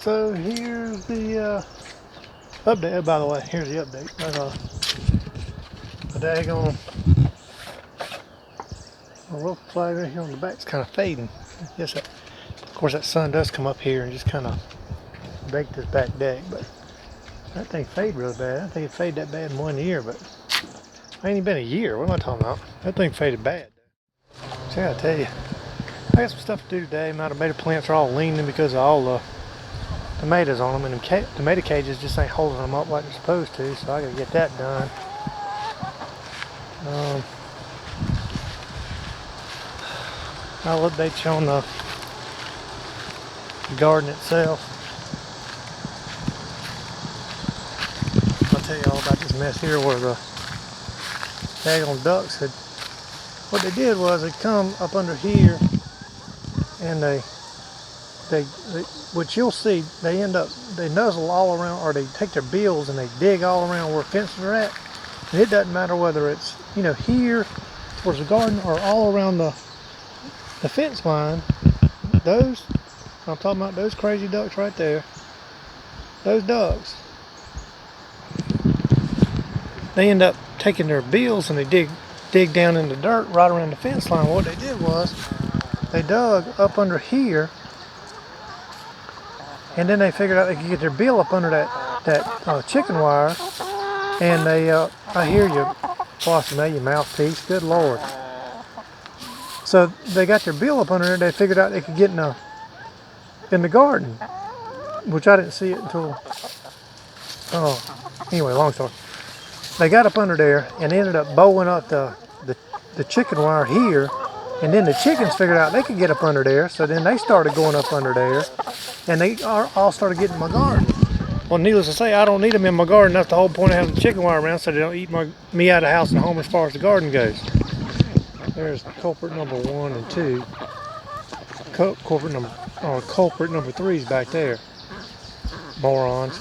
So here's the update. Oh, by the way, here's the update. The daggone rope flag right here on the back is kind of fading. Yes, of course that sun does come up here and just kind of bake this back deck, but that thing fade really bad. I don't think it faded that bad in 1 year, but it ain't even been a year. What am I talking about? That thing faded bad. So I gotta tell you, I got some stuff to do today. My tomato plants are all leaning because of all the tomatoes on them, and the tomato cages just ain't holding them up like they're supposed to, so I gotta get that done. I'll update you on the garden itself. I'll tell you all about this mess here where the daggone ducks had, what they did was they come up under here and they which you'll see, they nuzzle all around, or they take their bills and they dig all around where fences are at. And it doesn't matter whether it's, here towards the garden or all around the fence line. Those, I'm talking about those crazy ducks right there. Those ducks, they end up taking their bills and they dig down in the dirt right around the fence line. What they did was they dug up under here, and then they figured out they could get their bill up under that chicken wire. And they, I hear you, Flossie Mae, you mouthpiece. Good Lord. So they got their bill up under there. They figured out they could get in the garden, which I didn't see it until. Anyway, long story. They got up under there and ended up bowing up the chicken wire here, and then the chickens figured out they could get up under there. So then they started going up under there, and they all started getting in my garden. Well, needless to say, I don't need them in my garden. That's the whole point of having the chicken wire around, so they don't eat me out of the house and home as far as the garden goes. There's culprit number 1 and 2. Culprit number 3 is back there. Morons.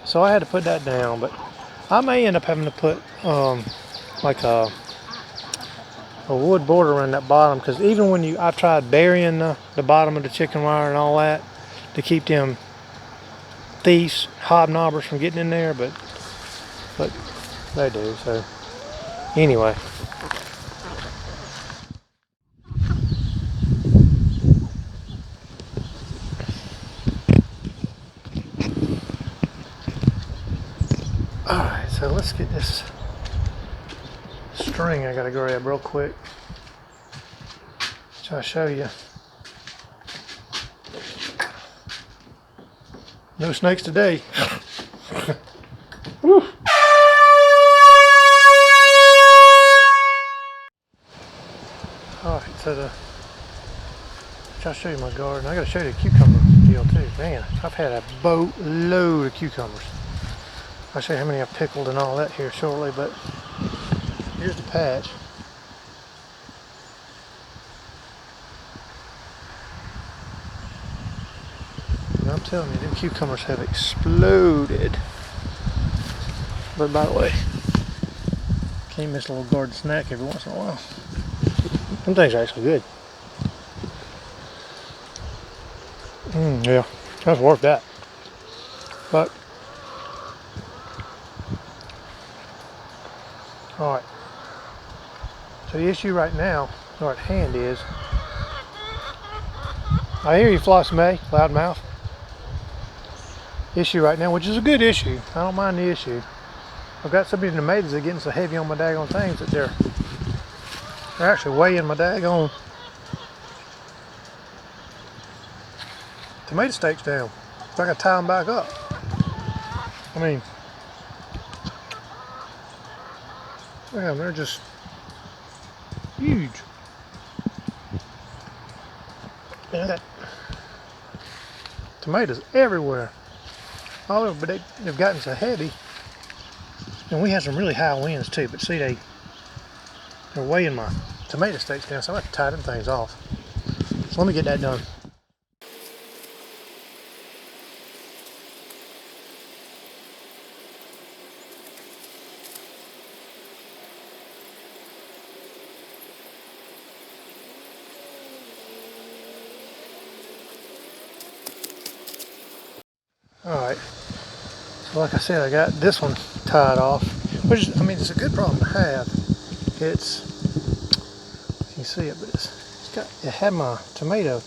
So I had to put that down, but I may end up having to put like a wood border around that bottom, because even when I tried burying the bottom of the chicken wire and all that to keep them thieves, hobnobbers from getting in there, but they do. So anyway, all right, so let's get this string I gotta grab real quick. So I'll show you. No snakes today. Woo. Alright, so I'll show you my garden. I gotta show you the cucumber deal too. Man, I've had a boatload of cucumbers. I'll show you how many I've pickled and all that here shortly, but here's the patch. And I'm telling you, them cucumbers have exploded. But by the way, can't miss a little garden snack every once in a while. Some things are actually good. Yeah, that's worth that. But all right. So the issue right now, or at hand, is I hear you, Flossie Mae, loudmouth. Issue right now, which is a good issue. I don't mind the issue. I've got so many tomatoes that are getting so heavy on my daggone things that they're actually weighing my daggone tomato stakes down. So I gotta tie them back up. I mean, man, they're just huge. And I got tomatoes everywhere. All over, but they've gotten so heavy. And we had some really high winds too, but see, they're weighing my tomato stakes down, so I have to tie them things off. So let me get that done. Alright, so like I said, I got this one tied off, which is, I mean, it's a good problem to have. It's, you can see it, but it had my tomato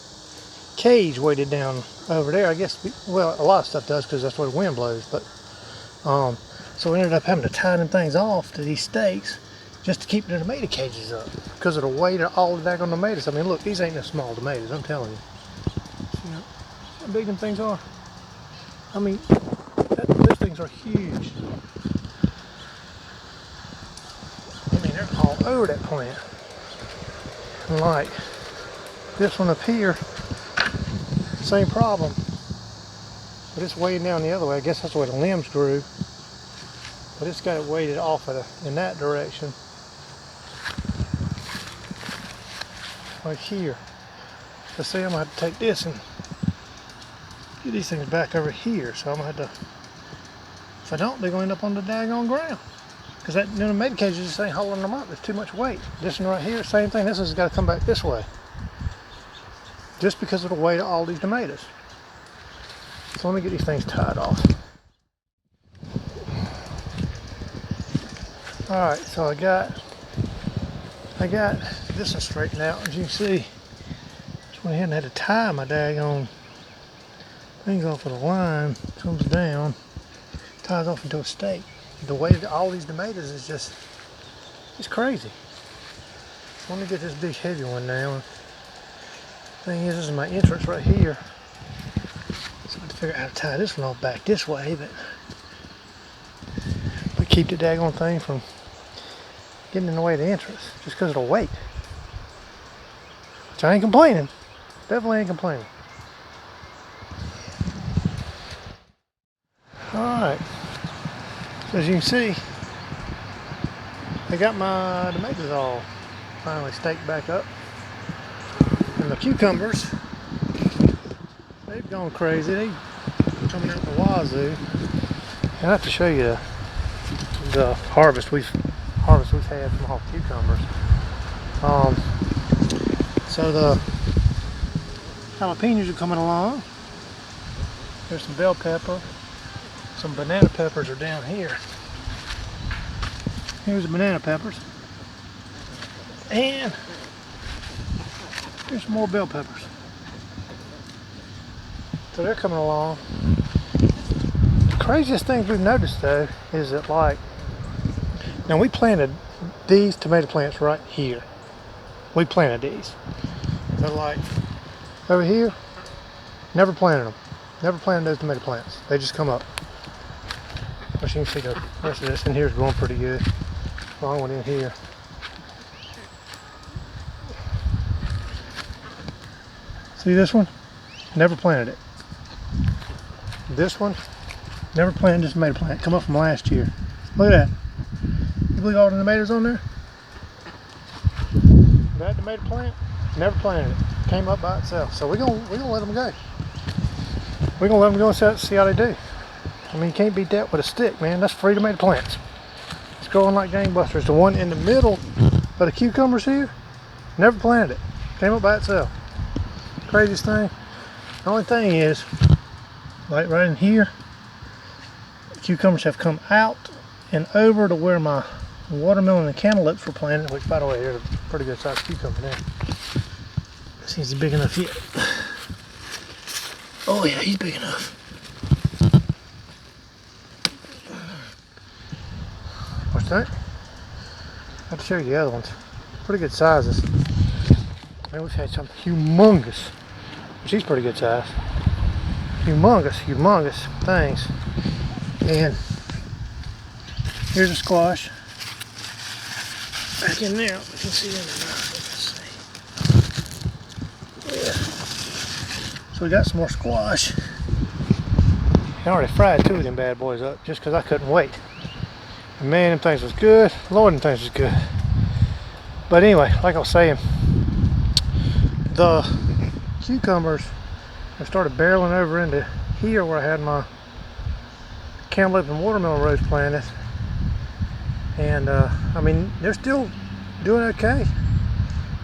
cage weighted down over there. I guess, well, a lot of stuff does because that's where the wind blows, but so we ended up having to tie them things off to these stakes just to keep the tomato cages up because of the weight of all the daggone tomatoes. I mean, look, these ain't no small tomatoes, I'm telling you. See how big them things are? I mean, those things are huge. I mean, they're all over that plant. And like this one up here, same problem. But it's weighted down the other way. I guess that's the way the limbs grew. But it's got it weighted off in that direction. Like here. So see, I'm gonna have to take this and get these things back over here. So I'm gonna have to, if I don't, they're gonna end up on the daggone ground. Because that tomato cages just ain't holding them up. There's too much weight. This one right here, same thing. This has got to come back this way. Just because of the weight of all these tomatoes. So let me get these things tied off. Alright, so I got this one straightened out. As you can see, just went ahead and had to tie my daggone things off of the line. Comes down, ties off into a stake. The weight of all these tomatoes is just, it's crazy. Let me get this big heavy one now. Thing is, this is my entrance right here. So I have to figure out how to tie this one all back this way, but keep the daggone thing from getting in the way of the entrance just because of the weight. Which I ain't complaining. Definitely ain't complaining. Alright. So as you can see, I got my tomatoes all finally staked back up. And the cucumbers, they've gone crazy. They're coming out the wazoo. And I have to show you the harvest we've had from all cucumbers. So the jalapenos are coming along. There's some bell pepper. Some banana peppers are down here. Here's the banana peppers. And here's some more bell peppers. So they're coming along. The craziest thing we've noticed though is that, like, now we planted these tomato plants right here. We planted these. But like over here, never planted them. Never planted those tomato plants. They just come up. As you can see, the rest of this in here is growing pretty good. Long one in here. See this one? Never planted it. This one, never planted this tomato plant. Come up from last year. Look at that. You believe all the tomatoes on there? That tomato plant, never planted it. Came up by itself. So we're gonna let them go. We're gonna let them go and see how they do. I mean, you can't beat that with a stick, man. That's free tomato plants. It's growing like gangbusters. The one in the middle of the cucumbers here, never planted it. Came up by itself. Craziest thing. The only thing is, like right in here, the cucumbers have come out and over to where my watermelon and cantaloupes were planted, which, by the way, there's a pretty good sized cucumber there. Seems big enough yet. Oh yeah, he's big enough. What's that? I have to show you the other ones. Pretty good sizes. Man, we've had some humongous. She's pretty good size. Humongous things. And here's a squash. Back in there, we can see them or not. Let's see. Yeah. So we got some more squash. I already fried 2 of them bad boys up just because I couldn't wait. And man, them things was good. Lord, them things was good. But anyway, like I was saying, the cucumbers have started barreling over into here where I had my cantaloupe and watermelon rows planted. And I mean, they're still doing okay.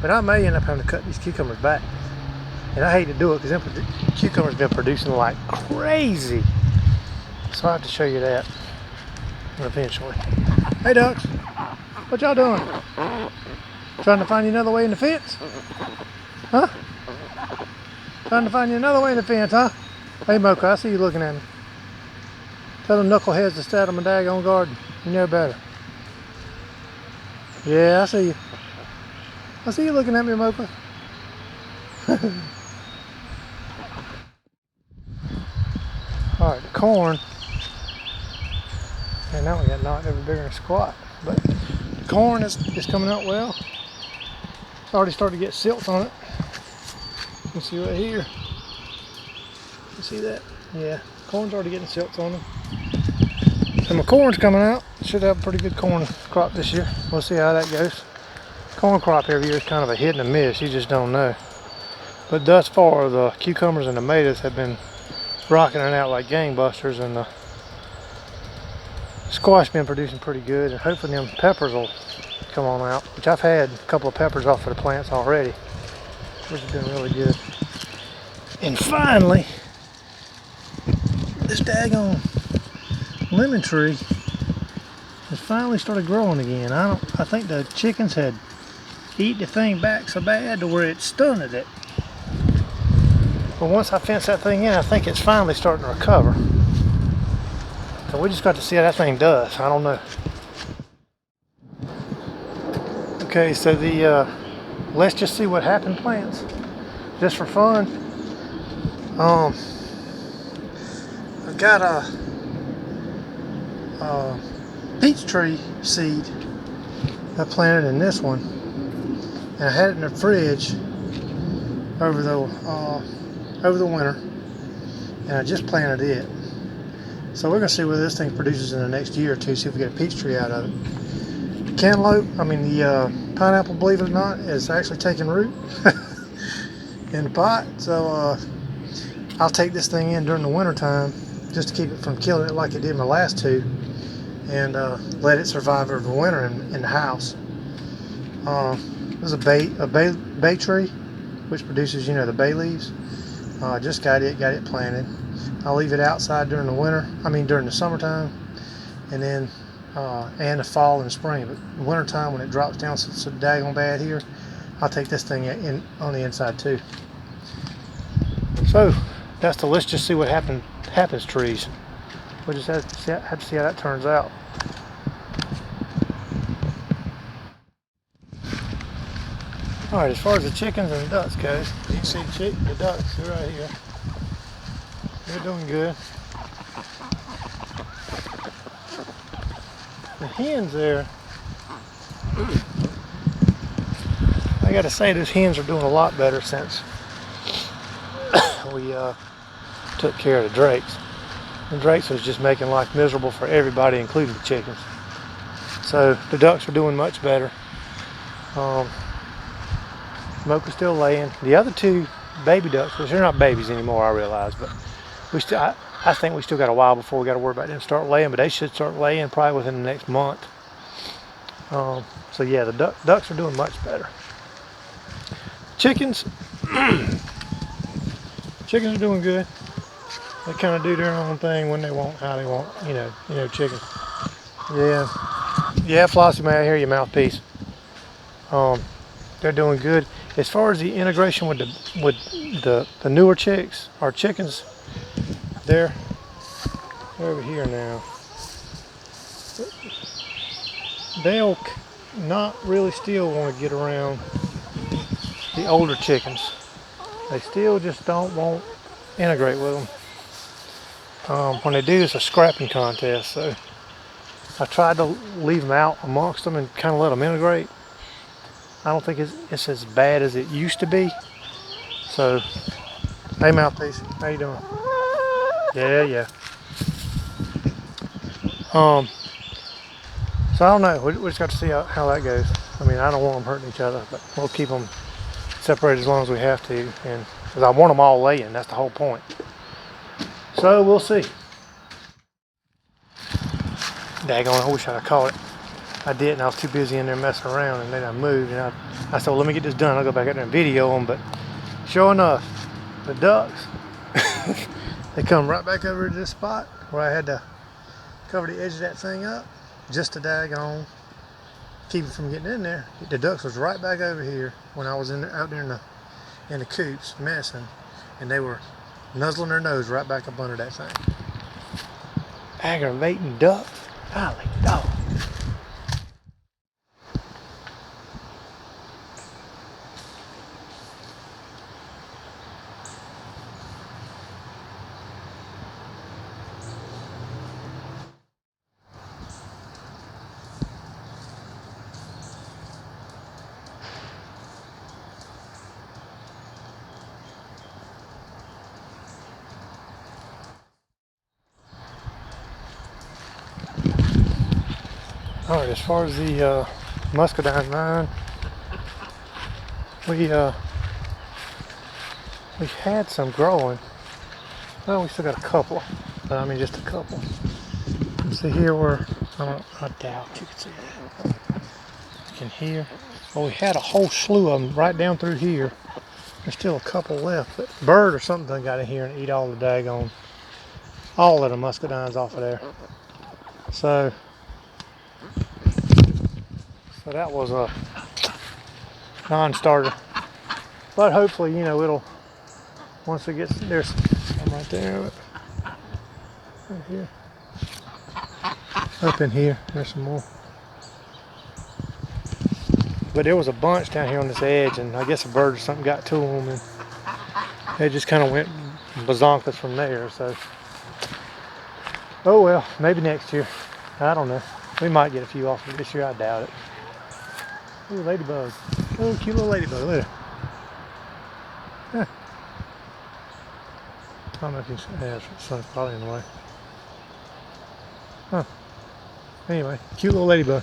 But I may end up having to cut these cucumbers back. And I hate to do it because them cucumbers have been producing like crazy. So I have to show you that eventually. Hey ducks, what y'all doing? Trying to find you another way in the fence? Huh? Trying to find you another way in the fence, huh? Hey Mocha, I see you looking at me. Tell them knuckleheads to stay out of my daggone garden. You know better. Yeah, I see you. I see you looking at me, Mocha. Alright, the corn. And now we got knocked over bigger than a squat. But the corn is coming out well. It's already started to get silts on it. You can see right here. You see that? Yeah, corn's already getting silts on them. So my corn's coming out. Should have a pretty good corn crop this year. We'll see how that goes. Corn crop every year is kind of a hit and a miss. You just don't know. But thus far, the cucumbers and tomatoes have been rocking it out like gangbusters, and the squash been producing pretty good, and hopefully them peppers will come on out, which I've had a couple of peppers off of the plants already, which has been really good. And finally, this daggone lemon tree has finally started growing again. I think the chickens had eat the thing back so bad to where it stunted it. But once I fence that thing in, I think it's finally starting to recover. So we just got to see how that thing does. I don't know. Okay, so the let's just see what happened plants, just for fun. I've got a peach tree seed I planted in this one, and I had it in the fridge over the winter, and I just planted it. So we're gonna see whether this thing produces in the next year or two, see if we get a peach tree out of it. The cantaloupe, the pineapple, believe it or not, is actually taking root in the pot. So I'll take this thing in during the winter time just to keep it from killing it like it did my last two, and let it survive over the winter in the house. There's a bay tree, which produces, the bay leaves. Just got it planted. I'll leave it outside during the winter, during the summertime, and then and the fall and the spring. But the winter time, when it drops down so daggone bad here, I'll take this thing in on the inside too. So that's the let's just see what happens trees. We'll just have to see how that turns out. All right, as far as the chickens and the ducks goes, you can see the ducks, they're right here. They're doing good. The hens there, I gotta say those hens are doing a lot better since we took care of the drakes. The drakes was just making life miserable for everybody, including the chickens. So the ducks are doing much better. Mocha's still laying. The other two baby ducks, which they're not babies anymore, I realize, but I think we still got a while before we got to worry about them start laying, but they should start laying probably within the next month. So yeah, the ducks are doing much better. Chickens, chickens are doing good. They kind of do their own thing when they want, how they want, chickens. Yeah, Flossie, may I hear your mouthpiece? They're doing good. As far as the integration with the newer chicks, our chickens, they're over here now. They'll not really still want to get around the older chickens. They still just don't want to integrate with them. When they do, it's a scrapping contest. So I tried to leave them out amongst them and kind of let them integrate. I don't think it's as bad as it used to be. So, hey Mouthpiece, how you doing? Yeah. So I don't know. We just got to see how that goes. I don't want them hurting each other, but we'll keep them separated as long as we have to, and because I want them all laying. That's the whole point. So we'll see. Daggone, I wish I'd have caught it. I didn't. I was too busy in there messing around, and then I moved, and I said, well, let me get this done. I'll go back out there and video them. But sure enough, the ducks, They come right back over to this spot where I had to cover the edge of that thing up just to daggone keep it from getting in there. The ducks was right back over here when I was out there in the coops messing, and they were nuzzling their nose right back up under that thing. Aggravating ducks. Golly dog. Alright, as far as the muscadine vine, we had some growing. Well, we still got a couple, but I mean just a couple. See here where I doubt you can see that. You can hear. Well, we had a whole slew of them right down through here. There's still a couple left, but bird or something done got in here and eat all the daggone, all of the muscadines off of there. So that was a non-starter. But hopefully, you know, it'll, once it gets, there's some right there, right here. Up in here, there's some more. But there was a bunch down here on this edge, and I guess a bird or something got to them, and they just kind of went bazonkas from there. So, oh well, maybe next year. I don't know. We might get a few off of this year. I doubt it. Ooh, ladybug. Oh, cute little ladybug. Look at her. Huh. I don't know if you can see. Yeah, the sun's probably in the way. Huh. Anyway, cute little ladybug.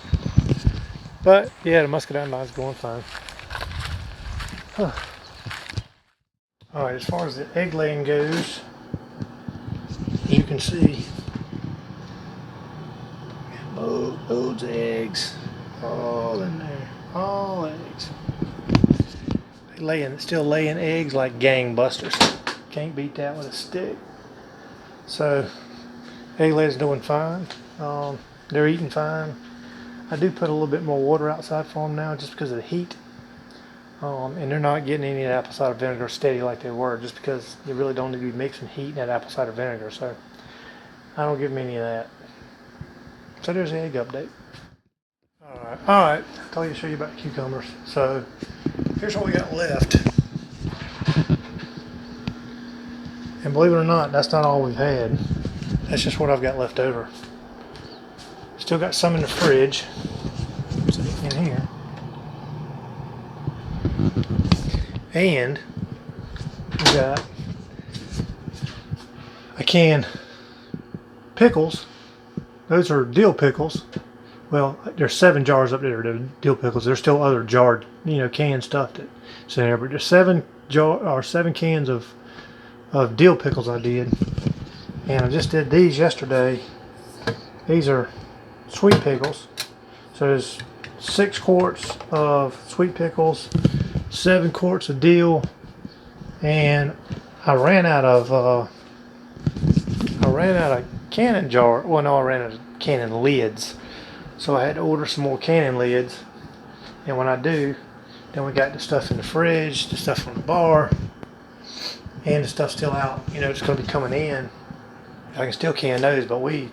But yeah, the muscadine vine's going fine. Huh. Alright, as far as the egg laying goes, as you can see, loads of eggs all in there. All eggs. They still laying eggs like gangbusters. Can't beat that with a stick. So, egg layers doing fine. They're eating fine. I do put a little bit more water outside for them now just because of the heat. And they're not getting any of the apple cider vinegar steady like they were, just because you really don't need to be mixing heat in that apple cider vinegar. So, I don't give them any of that. So there's the egg update. Alright, I told you to show you about cucumbers. So here's what we got left. And believe it or not, that's not all we've had. That's just what I've got left over. Still got some in the fridge. So in here. And we got a can pickles. Those are dill pickles. Well, there's 7 jars up there that are dill pickles. There's still other jarred, canned stuff that's in there, but there's 7 cans of dill pickles I did, and I just did these yesterday. These are sweet pickles, so there's 6 quarts of sweet pickles, 7 quarts of dill, and I ran out of canning jar. Well, no, I ran out of canning lids. So I had to order some more canning lids, and when I do, then we got the stuff in the fridge, the stuff from the bar, and the stuff still out. It's going to be coming in. I can still can those, but we've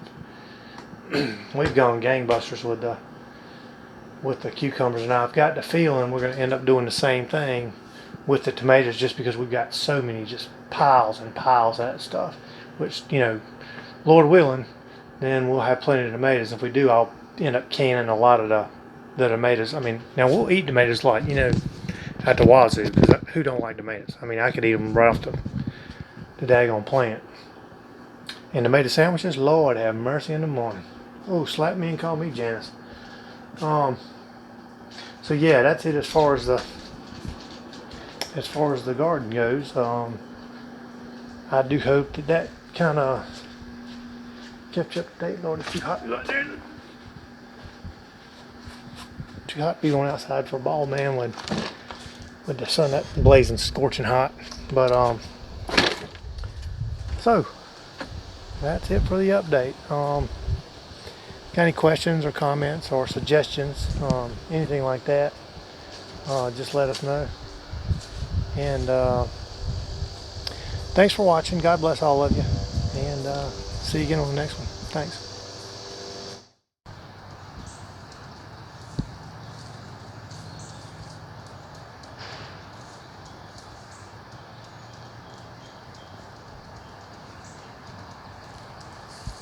gone gangbusters with the cucumbers, and I've got the feeling we're going to end up doing the same thing with the tomatoes, just because we've got so many, just piles and piles of that stuff. Which, Lord willing, then we'll have plenty of tomatoes. If we do, I'll end up canning a lot of the tomatoes. I mean, now we'll eat tomatoes like, at the wazoo, because who don't like tomatoes? I mean, I could eat them right off the daggone plant. And tomato sandwiches, Lord have mercy in the morning. Oh, slap me and call me Janice. So yeah, that's it as far as the garden goes. I do hope that kind of kept you up to date. Lord, it's too hot right there. Too hot to be going outside for a ball, man, with the sun that blazing scorching hot. But so that's it for the update. Got any questions or comments or suggestions, anything like that, just let us know. And thanks for watching. God bless all of you. And see you again on the next one. Thanks.